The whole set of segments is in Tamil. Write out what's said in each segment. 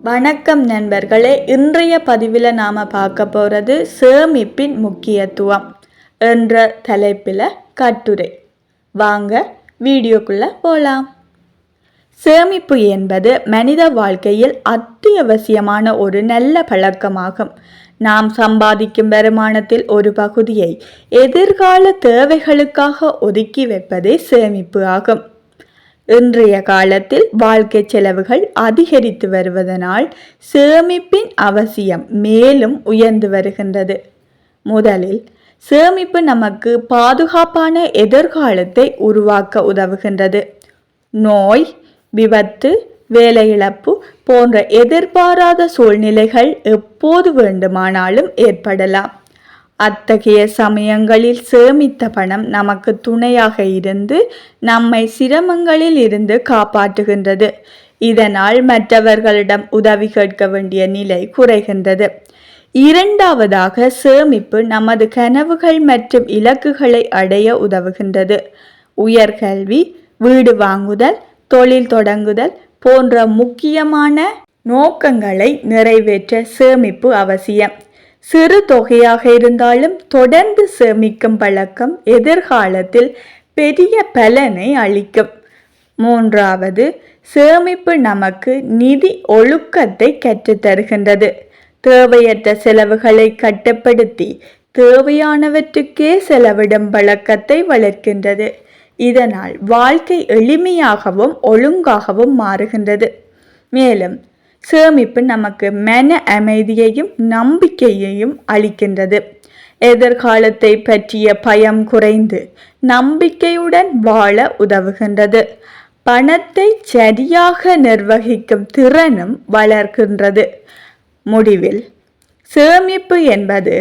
வணக்கம் நண்பர்களே, இன்றைய பதிவில் நாம் பார்க்க போகிறது சேமிப்பின் முக்கியத்துவம் என்ற தலைப்பில் கட்டுரை. வாங்க வீடியோக்குள்ளே போகலாம். சேமிப்பு என்பது மனித வாழ்க்கையில் அத்தியாவசியமான ஒரு நல்ல பழக்கமாகும். நாம் சம்பாதிக்கும் வருமானத்தில் ஒரு பகுதியை எதிர்கால தேவைகளுக்காக ஒதுக்கி வைப்பதே சேமிப்பு ஆகும். இன்றைய காலத்தில் வாழ்க்கை செலவுகள் அதிகரித்து வருவதனால் சேமிப்பின் அவசியம் மேலும் உயர்ந்து வருகின்றது. முதலில் சேமிப்பு நமக்கு பாதுகாப்பான எதிர்காலத்தை உருவாக்க உதவுகின்றது. நோய், விபத்து, வேலை இழப்பு போன்ற எதிர்பாராத சூழ்நிலைகள் எப்போது வேண்டுமானாலும் ஏற்படலாம். அத்தகைய சமயங்களில் சேமித்த பணம் நமக்கு துணையாக இருந்து நம்மை சிரமங்களில் இருந்து காப்பாற்றுகின்றது. இதனால் மற்றவர்களிடம் உதவி கேட்க வேண்டிய நிலை குறைகின்றது. இரண்டாவதாக, சேமிப்பு நமது கனவுகள் மற்றும் இலக்குகளை அடைய உதவுகின்றது. உயர்கல்வி, வீடு வாங்குதல், தொழில் தொடங்குதல் போன்ற முக்கியமான நோக்கங்களை நிறைவேற்ற சேமிப்பு அவசியம். சிறு தொகையாக இருந்தாலும் தொடர்ந்து சேமிக்கும் பழக்கம் எதிர்காலத்தில் பெரிய பலனை அளிக்கும். மூன்றாவது, சேமிப்பு நமக்கு நிதி ஒழுக்கத்தை கற்றுத்தருகின்றது. தேவையற்ற செலவுகளை கட்டுப்படுத்தி தேவையானவற்றுக்கே செலவிடும் பழக்கத்தை வளர்க்கின்றது. இதனால் வாழ்க்கை எளிமையாகவும் ஒழுங்காகவும் மாறுகின்றது. மேலும் சேமிப்பு நமக்கு மன அமைதியையும் நம்பிக்கையையும் அளிக்கின்றது. எதிர்காலத்தை பற்றிய பயம் குறைந்து நம்பிக்கையுடன் வாழ உதவுகின்றது. பணத்தை சரியாக நிர்வகிக்கும் திறனும் வளர்க்கின்றது. முடிவில், சேமிப்பு என்பது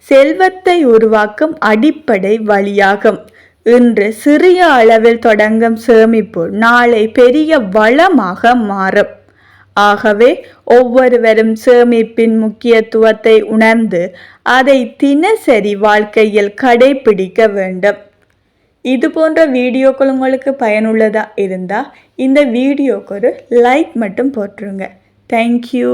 செல்வத்தை உருவாக்கும் அடிப்படை வழியாகும். இன்று சிறிய அளவில் தொடங்கும் சேமிப்பு நாளை பெரிய வளமாக மாறும். ஆகவே ஒவ்வொருவரும் சேமிப்பின் முக்கியத்துவத்தை உணர்ந்து அதை தினசரி வாழ்க்கையில் கடைபிடிக்க வேண்டும். இது போன்ற வீடியோக்கள் உங்களுக்கு பயனுள்ளதாக இருந்தால் இந்த வீடியோக்கு ஒரு லைக் மட்டும் போட்டுருங்க. தேங்க்யூ.